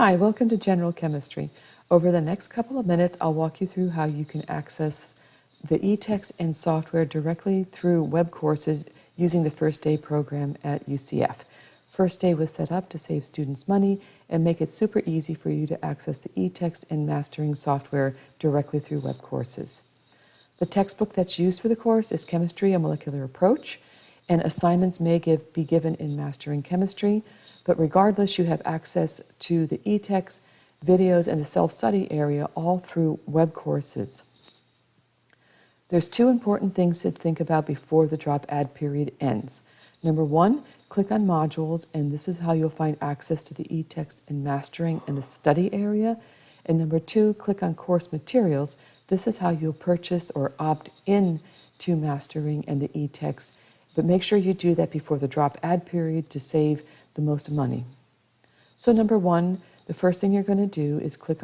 Hi, welcome to General Chemistry. Over the next couple of minutes, I'll walk you through how you can access the eText and software directly through web courses using the First Day program at UCF. First Day was set up to save students money and make it super easy for you to access the eText and mastering software directly through web courses. The textbook that's used for the course is Chemistry: A Molecular Approach, and assignments may be given in Mastering Chemistry, but regardless, you have access to the eText, videos, and the self-study area all through web courses. There's two important things to think about before the drop add period ends. Number one, click on modules, and this is how you'll find access to the eText and mastering in the study area. And number two, click on course materials. This is how you'll purchase or opt in to mastering and the eText, but make sure you do that before the drop add period to save the most money. So number one, the first thing you're going to do is go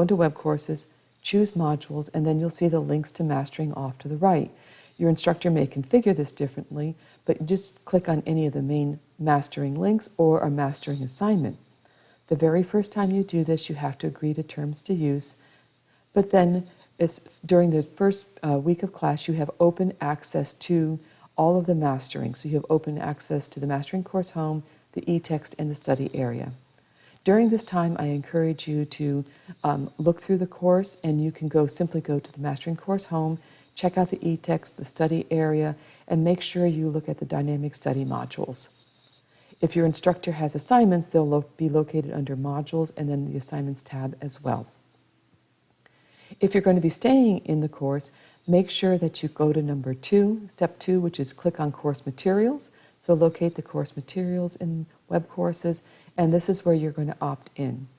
into web courses, choose modules, and then you'll see the links to mastering off to the right. Your instructor may configure this differently, but just click on any of the main mastering links or a mastering assignment. The very first time you do this, you have to agree to terms to use, but then during the first week of class, you have open access to all of the mastering. So you have open access to the mastering course home, the eText, and the study area. During this time, I encourage you to look through the course, and you can simply go to the mastering course home, check out the eText, the study area, and make sure you look at the dynamic study modules. If your instructor has assignments, they'll be located under modules and then the assignments tab as well. If you're going to be staying in the course, make sure that you go to number two, step two, which is click on course materials. So locate the course materials in web courses, and this is where you're going to opt in.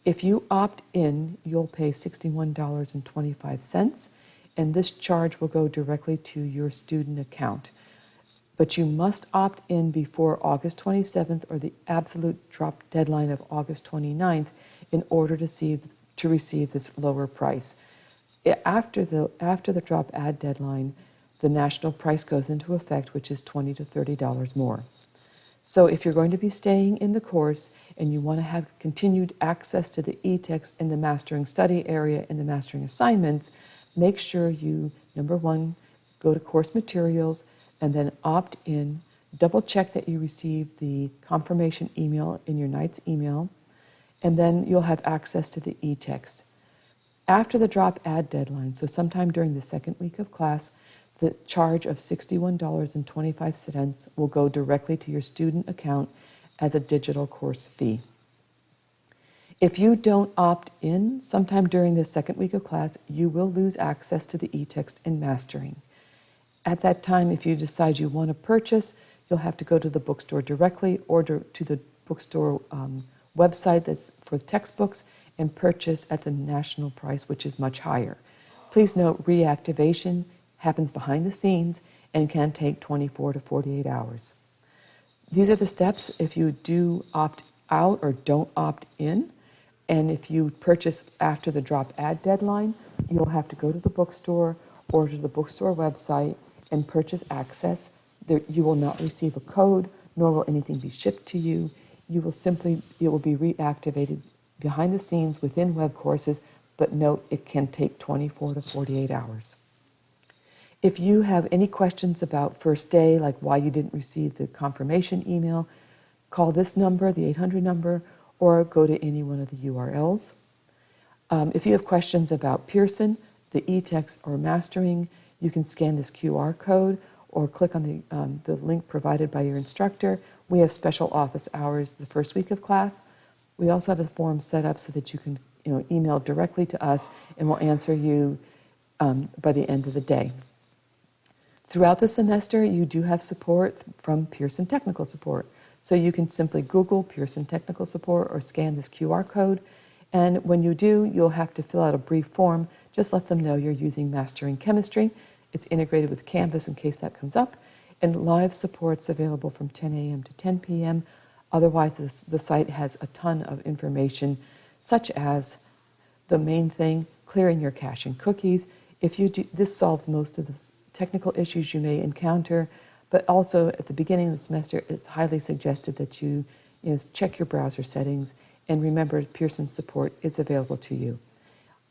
If you opt in, you'll pay $61.25, and this charge will go directly to your student account. But you must opt in before August 27th or the absolute drop deadline of August 29th in order to receive this lower price. After the drop add deadline, the national price goes into effect, which is $20 to $30 more. So if you're going to be staying in the course and you want to have continued access to the eText in the mastering study area and the mastering assignments, make sure you, number one, go to course materials and then opt in. Double check that you receive the confirmation email in your night's email, and then you'll have access to the eText. After the drop add deadline, so sometime during the second week of class, the charge of $61.25 will go directly to your student account as a digital course fee. If you don't opt in sometime during the second week of class, you will lose access to the eText and mastering. At that time, if you decide you want to purchase, you'll have to go to the bookstore directly or to the bookstore website that's for textbooks and purchase at the national price, which is much higher. Please note, reactivation happens behind the scenes and can take 24 to 48 hours. These are the steps if you do opt out or don't opt in. And if you purchase after the drop add deadline, you'll have to go to the bookstore or to the bookstore website and purchase access. You will not receive a code, nor will anything be shipped to you. It will be reactivated behind the scenes within web courses, but note it can take 24 to 48 hours. If you have any questions about First Day, like why you didn't receive the confirmation email, call this number, the 800 number, or go to any one of the URLs. If you have questions about Pearson, the eText, or mastering, you can scan this QR code or click on the link provided by your instructor. We have special office hours the first week of class. We also have a form set up so that you can email directly to us, and we'll answer you by the end of the day. Throughout the semester, you do have support from Pearson Technical Support. So you can simply Google Pearson Technical Support or scan this QR code. And when you do, you'll have to fill out a brief form. Just let them know you're using Mastering Chemistry. It's integrated with Canvas in case that comes up. And live support's available from 10 a.m. to 10 p.m. Otherwise, the site has a ton of information, such as the main thing, clearing your cache and cookies. This solves most of the technical issues you may encounter, but also at the beginning of the semester, it's highly suggested that you is check your browser settings, and remember Pearson's support is available to you.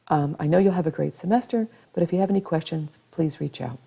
I know you'll have a great semester, but if you have any questions, please reach out.